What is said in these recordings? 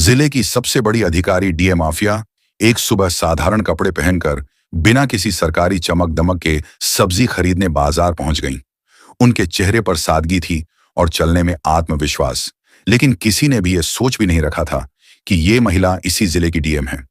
जिले की सबसे बड़ी अधिकारी डीएम आफिया एक सुबह साधारण कपड़े पहनकर बिना किसी सरकारी चमक दमक के सब्जी खरीदने बाजार पहुंच गईं। उनके चेहरे पर सादगी थी और चलने में आत्मविश्वास, लेकिन किसी ने भी यह सोच भी नहीं रखा था कि ये महिला इसी जिले की डीएम है।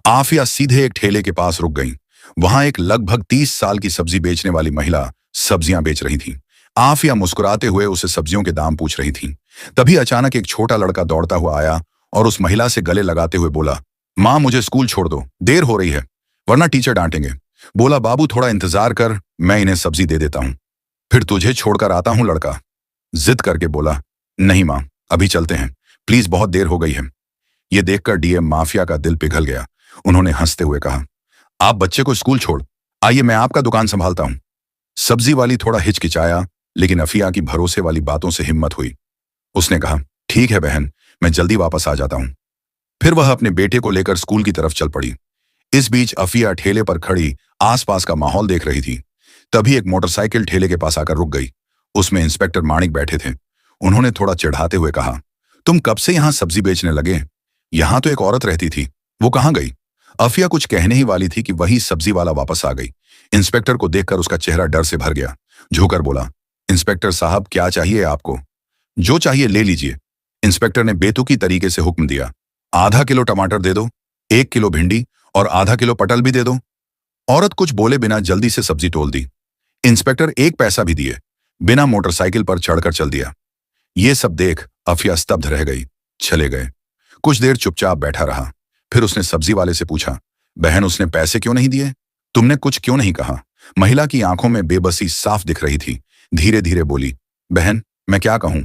आफिया सीधे एक ठेले के पास रुक गईं। वहां एक लगभग 30 साल की सब्जी बेचने वाली महिला सब्जियां बेच रही थी। आफिया मुस्कुराते हुए उसे सब्जियों के दाम पूछ रही थी। तभी अचानक एक छोटा लड़का दौड़ता हुआ आया और उस महिला से गले लगाते हुए बोला, माँ मुझे स्कूल छोड़ दो, देर हो रही है, वरना टीचर डांटेंगे। बोला, बाबू थोड़ा इंतजार कर, मैं इन्हें सब्जी दे देता हूं, फिर तुझे छोड़कर आता हूं। लड़का जिद करके बोला, नहीं माँ, अभी चलते हैं, प्लीज बहुत देर हो गई है। यह देखकर डीएम माफिया का दिल पिघल गया। उन्होंने हंसते हुए कहा, आप बच्चे को स्कूल छोड़ आइए, मैं आपका दुकान संभालता हूं। सब्जी वाली थोड़ा हिचकिचाया, लेकिन अफिया की भरोसे वाली बातों से हिम्मत हुई। उसने कहा, ठीक है बहन, मैं जल्दी वापस आ जाता हूं। फिर वह अपने बेटे को लेकर स्कूल की तरफ चल पड़ी। इस बीच अफिया ठेले पर खड़ी आसपास का माहौल देख रही थी। तभी एक मोटरसाइकिल ठेले के पास आकर रुक गई। उसमें इंस्पेक्टर माणिक बैठे थे। उन्होंने थोड़ा चिढ़ाते हुए कहा, तुम कब से यहां सब्जी बेचने लगे? यहां तो एक औरत रहती थी, वो कहां गई? अफिया कुछ कहने ही वाली थी कि वही सब्जी वाला वापस आ गई। इंस्पेक्टर को देखकर उसका चेहरा डर से भर गया। झुककर बोला, इंस्पेक्टर साहब क्या चाहिए आपको? जो चाहिए ले लीजिए। इंस्पेक्टर ने बेतुकी तरीके से हुक्म दिया। आधा किलो टमाटर दे दो, 1 किलो भिंडी और आधा किलो पटल भी दे दो। औरत कुछ बोले बिना जल्दी से सब्जी तोल दी। इंस्पेक्टर 1 पैसा भी दिए बिना मोटरसाइकिल पर चढ़कर चल दिया। ये सब देख अफिया स्तब्ध रह गई। चले गए। कुछ देर चुपचाप बैठा रहा। फिर उसने सब्जी वाले से पूछा, बहन उसने पैसे क्यों नहीं दिए? तुमने कुछ क्यों नहीं कहा? महिला की आंखों में बेबसी साफ दिख रही थी। धीरे धीरे बोली, बहन मैं क्या कहूं,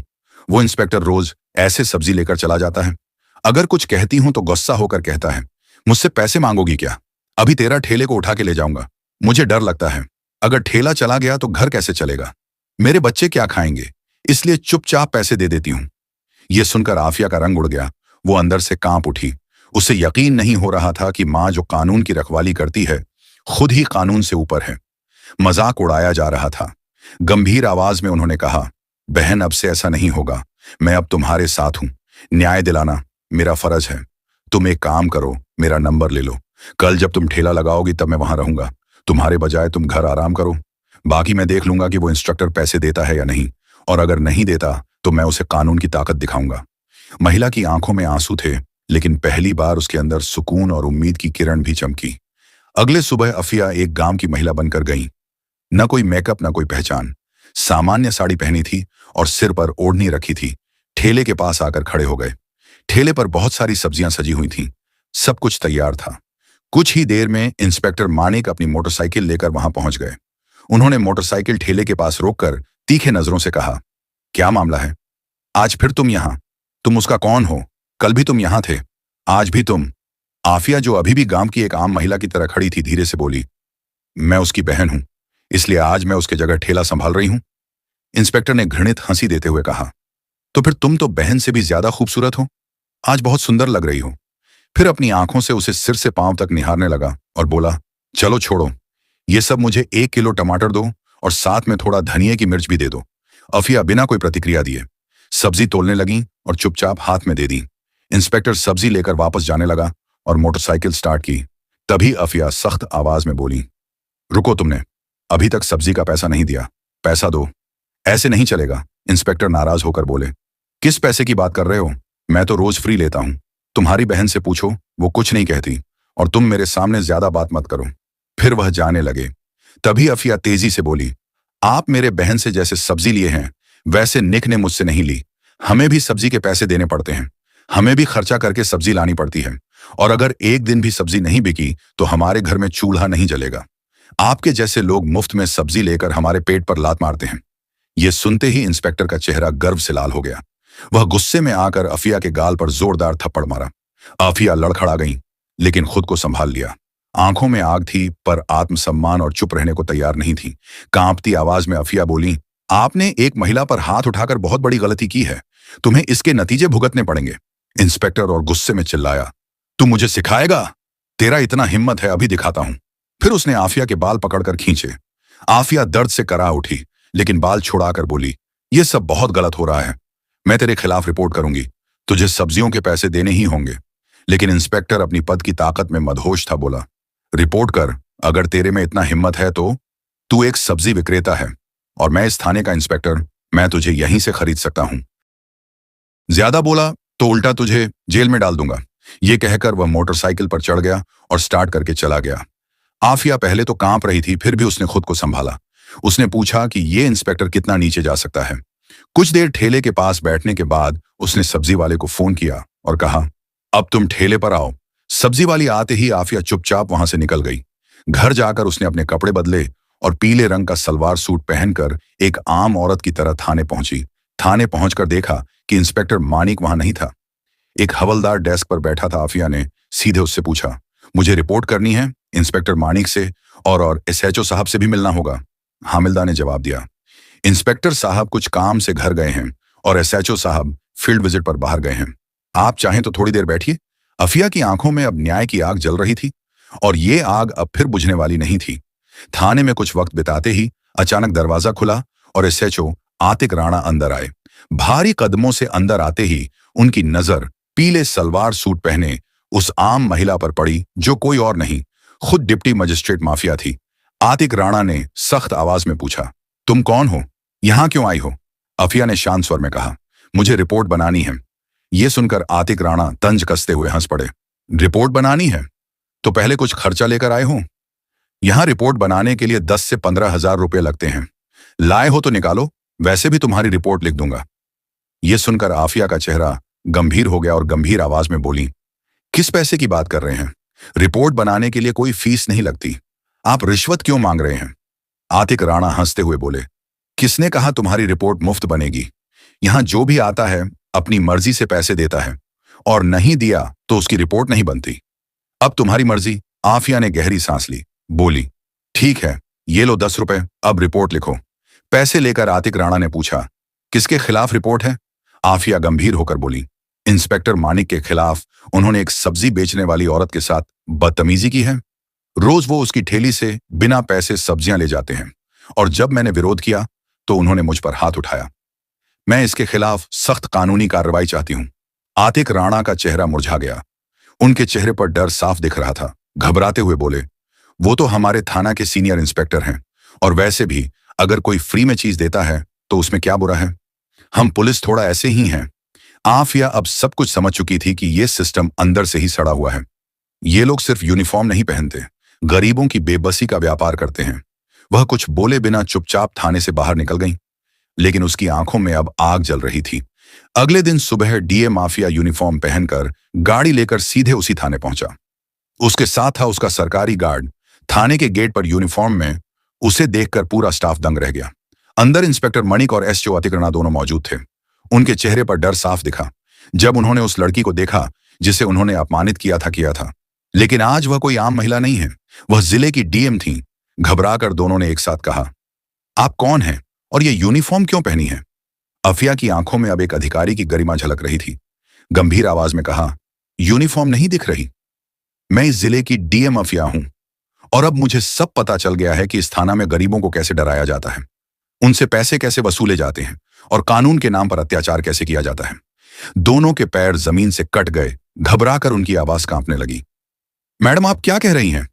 वो इंस्पेक्टर रोज ऐसे सब्जी लेकर चला जाता है। अगर कुछ कहती हूं तो गुस्सा होकर कहता है, मुझसे पैसे मांगोगी क्या? अभी तेरा ठेले को उठा के ले जाऊंगा। मुझे डर लगता है, अगर ठेला चला गया तो घर कैसे चलेगा? मेरे बच्चे क्या खाएंगे? इसलिए चुपचाप पैसे दे देती हूं। यह सुनकर आफिया का रंग उड़ गया। वो अंदर से कांप उठी। उसे यकीन नहीं हो रहा था कि मां जो कानून की रखवाली करती है, खुद ही कानून से ऊपर है। मजाक उड़ाया जा रहा था। गंभीर आवाज में उन्होंने कहा, बहन अब से ऐसा नहीं होगा। मैं अब तुम्हारे साथ हूं। न्याय दिलाना मेरा फर्ज है। तुम एक काम करो, मेरा नंबर ले लो। कल जब तुम ठेला लगाओगी तब मैं वहां रहूंगा। तुम्हारे बजाय तुम घर आराम करो। बाकी मैं देख लूंगा कि वो इंस्ट्रक्टर पैसे देता है या नहीं, और अगर नहीं देता तो मैं उसे कानून की ताकत दिखाऊंगा। महिला की आंखों में आंसू थे, लेकिन पहली बार उसके अंदर सुकून और उम्मीद की किरण भी चमकी। अगले सुबह अफिया एक गांव की महिला बनकर गई। न कोई मेकअप, न कोई पहचान। सामान्य साड़ी पहनी थी और सिर पर ओढ़नी रखी थी। ठेले के पास आकर खड़े हो गए। ठेले पर बहुत सारी सब्जियां सजी हुई थीं। सब कुछ तैयार था। कुछ ही देर में इंस्पेक्टर माणिक अपनी मोटरसाइकिल लेकर वहां पहुंच गए। उन्होंने मोटरसाइकिल ठेले के पास रोककर तीखे नजरों से कहा, क्या मामला है? आज फिर तुम यहां? तुम उसका कौन हो? कल भी तुम यहां थे, आज भी तुम। आफिया जो अभी भी गांव की एक आम महिला की तरह खड़ी थी, धीरे से बोली, मैं उसकी बहन हूं, इसलिए आज मैं उसके जगह ठेला संभाल रही हूं। इंस्पेक्टर ने घृणित हंसी देते हुए कहा, तो फिर तुम तो बहन से भी ज्यादा खूबसूरत हो। आज बहुत सुंदर लग रही हो। फिर अपनी आंखों से उसे सिर से पांव तक निहारने लगा और बोला, चलो छोड़ो, ये सब मुझे 1 किलो टमाटर दो और साथ में थोड़ा धनिये की मिर्च भी दे दो। अफिया बिना कोई प्रतिक्रिया दिए सब्जी तोलने लगी और चुपचाप हाथ में दे दी। इंस्पेक्टर सब्जी लेकर वापस जाने लगा और मोटरसाइकिल स्टार्ट की। तभी अफिया सख्त आवाज में बोली, रुको, तुमने अभी तक सब्जी का पैसा नहीं दिया, पैसा दो। ऐसे नहीं चलेगा। इंस्पेक्टर नाराज होकर बोले, किस पैसे की बात कर रहे हो? मैं तो रोज फ्री लेता हूं। तुम्हारी बहन से पूछो, वो कुछ नहीं कहती, और तुम मेरे सामने ज्यादा बात मत करो। फिर वह जाने लगे। तभी अफिया तेजी से बोली, आप मेरे बहन से जैसे सब्जी लिए हैं, वैसे निक ने मुझसे नहीं ली। हमें भी सब्जी के पैसे देने पड़ते हैं। हमें भी खर्चा करके सब्जी लानी पड़ती है, और अगर एक दिन भी सब्जी नहीं बिकी तो हमारे घर में चूल्हा नहीं जलेगा। आपके जैसे लोग मुफ्त में सब्जी लेकर हमारे पेट पर लात मारते हैं। यह सुनते ही इंस्पेक्टर का चेहरा गर्व से लाल हो गया। वह गुस्से में आकर अफिया के गाल पर जोरदार थप्पड़ मारा। अफिया लड़खड़ा गई, लेकिन खुद को संभाल लिया। आंखों में आग थी, पर आत्मसम्मान और चुप रहने को तैयार नहीं थी। कांपती आवाज में अफिया बोली, आपने एक महिला पर हाथ उठाकर बहुत बड़ी गलती की है। तुम्हें इसके नतीजे भुगतने पड़ेंगे। इंस्पेक्टर और गुस्से में चिल्लाया, तू मुझे सिखाएगा? तेरा इतना हिम्मत है, अभी दिखाता हूं। फिर उसने आफिया के बाल पकड़कर खींचे। आफिया दर्द से करा उठी, लेकिन बाल छुड़ाकर बोली, यह सब बहुत गलत हो रहा है। मैं तेरे खिलाफ रिपोर्ट करूंगी। तुझे सब्जियों के पैसे देने ही होंगे। लेकिन इंस्पेक्टर अपनी पद की ताकत में मदहोश था। बोला, रिपोर्ट कर, अगर तेरे में इतना हिम्मत है तो। तू एक सब्जी विक्रेता है और मैं इस थाने का इंस्पेक्टर, मैं तुझे यहीं से खरीद सकता हूं। ज्यादा बोला तो उल्टा तुझे जेल में डाल दूंगा। ये कहकर वह मोटरसाइकिल पर चढ़ गया और स्टार्ट करके चला गया। आफिया पहले तो कांप रही थी, फिर भी उसने खुद को संभाला। उसने पूछा कि ये इंस्पेक्टर कितना नीचे जा सकता है। कुछ देर ठेले के पास बैठने के बाद उसने सब्जी वाले को फोन किया और कहा, अब तुम ठेले पर आओ। सब्जी वाली आते ही आफिया चुपचाप वहां से निकल गई। घर जाकर उसने अपने कपड़े बदले और पीले रंग का सलवार सूट पहनकर एक आम औरत की तरह थाने पहुंची। थाने पहुंचकर देखा कि इंस्पेक्टर मानिक वहां नहीं था। एक हवलदार डेस्क पर बैठा था। आफिया ने सीधे उससे पूछा, मुझे रिपोर्ट करनी है इंस्पेक्टर मानिक से, और एसएचओ साहब से भी मिलना होगा। हामिलदार ने जवाब दिया, इंस्पेक्टर साहब कुछ काम से घर गए हैं और एसएचओ साहब फील्ड विजिट पर बाहर गए हैं। आप चाहें तो थोड़ी देर बैठिए। अफिया की आंखों में अब न्याय की आग जल रही थी और ये आग अब फिर बुझने वाली नहीं थी। थाने में कुछ वक्त बिताते ही अचानक दरवाजा खुला और एसएचओ आतिक राणा अंदर आए। भारी कदमों से अंदर आते ही उनकी नजर पीले सलवार सूट पहने उस आम महिला पर पड़ी जो कोई और नहीं, खुद डिप्टी मजिस्ट्रेट माफिया थी। आतिक राणा ने सख्त आवाज में पूछा, तुम कौन हो, यहां क्यों आई हो? अफिया ने शांत स्वर में कहा, मुझे रिपोर्ट बनानी है। यह सुनकर आतिक राणा तंज कसते हुए हंस पड़े। रिपोर्ट बनानी है तो पहले कुछ खर्चा लेकर आए हो? यहां रिपोर्ट बनाने के लिए 10 से 15,000 रुपए लगते हैं। लाए हो तो निकालो, वैसे भी तुम्हारी रिपोर्ट लिख दूंगा। यह सुनकर आफिया का चेहरा गंभीर हो गया और गंभीर आवाज में बोली, किस पैसे की बात कर रहे हैं? रिपोर्ट बनाने के लिए कोई फीस नहीं लगती। आप रिश्वत क्यों मांग रहे हैं? आतिक राणा हंसते हुए बोले, किसने कहा तुम्हारी रिपोर्ट मुफ्त बनेगी? यहां जो भी आता है अपनी मर्जी से पैसे देता है और नहीं दिया तो उसकी रिपोर्ट नहीं बनती। अब तुम्हारी मर्जी। आफिया ने गहरी सांस ली, बोली, ठीक है, ये लो 10 रुपए, अब रिपोर्ट लिखो। पैसे लेकर आतिक राणा ने पूछा, किसके खिलाफ रिपोर्ट है? आफिया गंभीर होकर बोली, इंस्पेक्टर मानिक के खिलाफ। उन्होंने एक सब्जी बेचने वाली औरत के साथ बदतमीजी की है। रोज वो उसकी ठेली से बिना पैसे सब्जियां ले जाते हैं और जब मैंने विरोध किया तो उन्होंने मुझ पर हाथ उठाया। मैं इसके खिलाफ सख्त कानूनी कार्रवाई चाहती हूं। आतिक राणा का चेहरा मुरझा गया। उनके चेहरे पर डर साफ दिख रहा था। घबराते हुए बोले, वो तो हमारे थाना के सीनियर इंस्पेक्टर हैं और वैसे भी अगर कोई फ्री में चीज देता है तो उसमें क्या बुरा है? हम पुलिस थोड़ा ऐसे ही हैं। आफिया अब सब कुछ समझ चुकी थी कि यह सिस्टम अंदर से ही सड़ा हुआ है। ये लोग सिर्फ यूनिफॉर्म नहीं पहनते, गरीबों की बेबसी का व्यापार करते हैं। वह कुछ बोले बिना चुपचाप थाने से बाहर निकल गई, लेकिन उसकी आंखों में अब आग जल रही थी। अगले दिन सुबह डीए माफिया यूनिफॉर्म पहनकर गाड़ी लेकर सीधे उसी थाने पहुंचा। उसके साथ था उसका सरकारी गार्ड। थाने के गेट पर यूनिफॉर्म में उसे देखकर पूरा स्टाफ दंग रह गया। अंदर इंस्पेक्टर मणिक और एसओ आतिक राणा दोनों मौजूद थे। उनके चेहरे पर डर साफ दिखा जब उन्होंने उस लड़की को देखा जिसे उन्होंने अपमानित किया था। लेकिन आज वह कोई आम महिला नहीं है, वह जिले की डीएम थी। घबराकर दोनों ने एक साथ कहा, आप कौन हैं और ये यूनिफॉर्म क्यों पहनी है? अफिया की आंखों में अब एक अधिकारी की गरिमा झलक रही थी। गंभीर आवाज में कहा, यूनिफॉर्म नहीं दिख रही? मैं इस जिले की डीएम अफिया हूं और अब मुझे सब पता चल गया है कि इस थाना में गरीबों को कैसे डराया जाता है, उनसे पैसे कैसे वसूले जाते हैं और कानून के नाम पर अत्याचार कैसे किया जाता है। दोनों के पैर जमीन से कट गए। घबराकर उनकी आवाज कांपने लगी। मैडम, आप क्या कह रही हैं?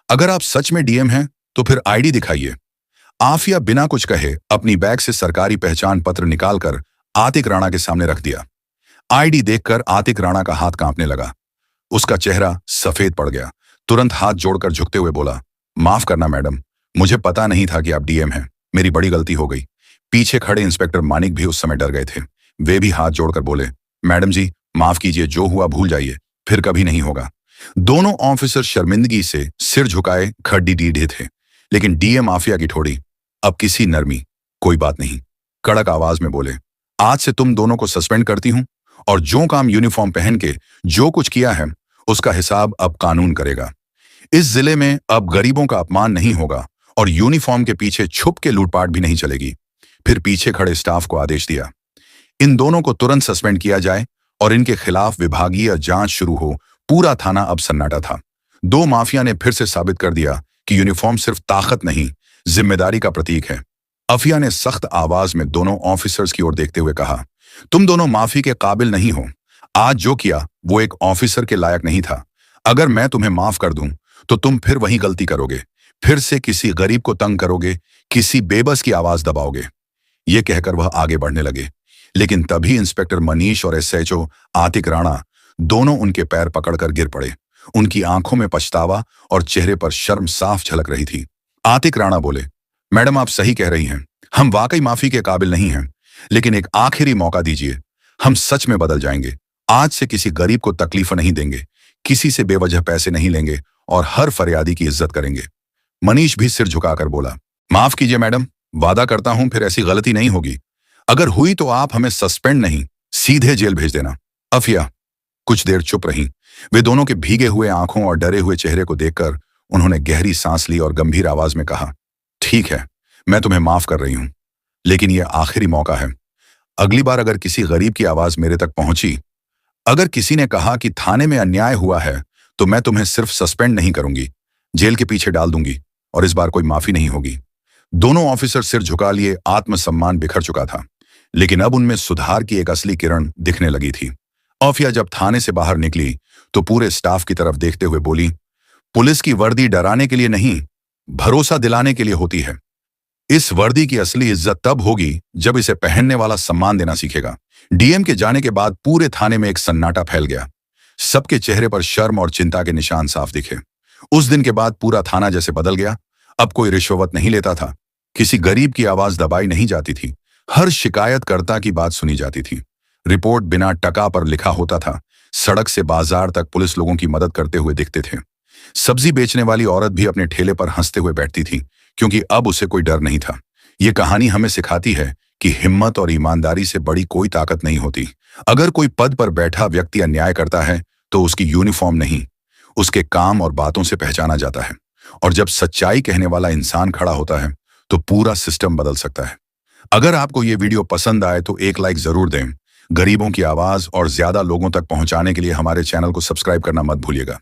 अगर आप सच में डीएम हैं तो फिर आईडी दिखाइए। आफिया बिना कुछ कहे अपनी बैग से सरकारी पहचान पत्र निकालकर आतिक राणा के सामने रख दिया। आईडी देखकर आतिक राणा का हाथ कांपने लगा। उसका चेहरा सफेद पड़ गया। तुरंत हाथ जोड़कर झुकते हुए बोला, माफ करना मैडम, मुझे पता नहीं था कि आप डीएम हैं। मेरी बड़ी गलती हो गई। पीछे खड़े इंस्पेक्टर मानिक भी उस समय डर गए थे। वे भी हाथ जोड़कर बोले, मैडम जी माफ कीजिए, जो हुआ भूल जाइए, फिर कभी नहीं होगा। दोनों ऑफिसर शर्मिंदगी से सिर झुकाए खड्डी डीढ़े थे, लेकिन डीएम आफिया की ठोड़ी अब किसी नरमी, कोई बात नहीं, कड़क आवाज में बोले, आज से तुम दोनों को सस्पेंड करती हूं और जो काम यूनिफॉर्म पहन के जो कुछ किया है उसका हिसाब अब कानून करेगा। इस जिले में अब गरीबों का अपमान नहीं होगा और यूनिफॉर्म के पीछे छुप के लूटपाट भी नहीं चलेगी। फिर पीछे खड़े स्टाफ को आदेश दिया, इन दोनों को तुरंत सस्पेंड किया जाए और इनके खिलाफ विभागीय जांच शुरू हो। पूरा थाना अब सन्नाटा था। दो माफिया ने फिर से साबित कर दिया कि यूनिफॉर्म सिर्फ ताकत नहीं, जिम्मेदारी का प्रतीक है। अफिया ने सख्त आवाज में दोनों ऑफिसर्स की ओर देखते हुए कहा, तुम दोनों माफी के काबिल नहीं हो। आज जो किया वो एक ऑफिसर के लायक नहीं था। अगर मैं तुम्हें माफ कर दूं तो तुम फिर वही गलती करोगे, फिर से किसी गरीब को तंग करोगे, किसी बेबस की आवाज दबाओगे। ये कहकर वह आगे बढ़ने लगे, लेकिन तभी इंस्पेक्टर मनीष और एसएचओ आतिक राणा दोनों उनके पैर पकड़कर गिर पड़े। उनकी आंखों में पछतावा और चेहरे पर शर्म साफ झलक रही थी। आतिक राणा बोले, मैडम आप सही कह रही हैं, हम वाकई माफी के काबिल नहीं हैं, लेकिन एक आखिरी मौका दीजिए, हम सच में बदल जाएंगे। आज से किसी गरीब को तकलीफ नहीं देंगे, किसी से बेवजह पैसे नहीं लेंगे और हर फरियादी की इज्जत करेंगे। मनीष भी सिर झुकाकर बोला, माफ कीजिए मैडम, वादा करता हूं फिर ऐसी गलती नहीं होगी। अगर हुई तो आप हमें सस्पेंड नहीं, सीधे जेल भेज देना। अफिया कुछ देर चुप रहीं। वे दोनों के भीगे हुए आंखों और डरे हुए चेहरे को देखकर उन्होंने गहरी सांस ली और गंभीर आवाज में कहा, ठीक है, मैं तुम्हें माफ कर रही हूं, लेकिन यह आखिरी मौका है। अगली बार अगर किसी गरीब की आवाज मेरे तक पहुंची, अगर किसी ने कहा कि थाने में अन्याय हुआ है, तो मैं तुम्हें सिर्फ सस्पेंड नहीं करूंगी, जेल के पीछे डाल दूंगी और इस बार कोई माफी नहीं होगी। दोनों ऑफिसर सिर झुका लिए, आत्मसम्मान बिखर चुका था, लेकिन अब उनमें सुधार की एक असली किरण दिखने लगी थी। अफिया जब थाने से बाहर निकली तो पूरे स्टाफ की तरफ देखते हुए बोली, पुलिस की वर्दी डराने के लिए नहीं, भरोसा दिलाने के लिए होती है। इस वर्दी की असली इज्जत तब होगी जब इसे पहनने वाला सम्मान देना सीखेगा। डीएम के जाने के बाद पूरे थाने में एक सन्नाटा फैल गया। सबके चेहरे पर शर्म और चिंता के निशान साफ दिखे। उस दिन के बाद पूरा थाना जैसे बदल गया। अब कोई रिश्वत नहीं लेता था, किसी गरीब की आवाज दबाई नहीं जाती थी, हर शिकायतकर्ता की बात सुनी जाती थी। रिपोर्ट बिना टका पर लिखा होता था। सड़क से बाजार तक पुलिस लोगों की मदद करते हुए दिखते थे। सब्जी बेचने वाली औरत भी अपने ठेले पर हंसते हुए बैठती थी, क्योंकि अब उसे कोई डर नहीं था। ये कहानी हमें सिखाती है कि हिम्मत और ईमानदारी से बड़ी कोई ताकत नहीं होती। अगर कोई पद पर बैठा व्यक्ति अन्याय करता है तो उसकी यूनिफॉर्म नहीं, उसके काम और बातों से पहचाना जाता है। और जब सच्चाई कहने वाला इंसान खड़ा होता है तो पूरा सिस्टम बदल सकता है। अगर आपको ये वीडियो पसंद आए तो एक लाइक जरूर दें। गरीबों की आवाज और ज्यादा लोगों तक पहुंचाने के लिए हमारे चैनल को सब्सक्राइब करना मत भूलिएगा।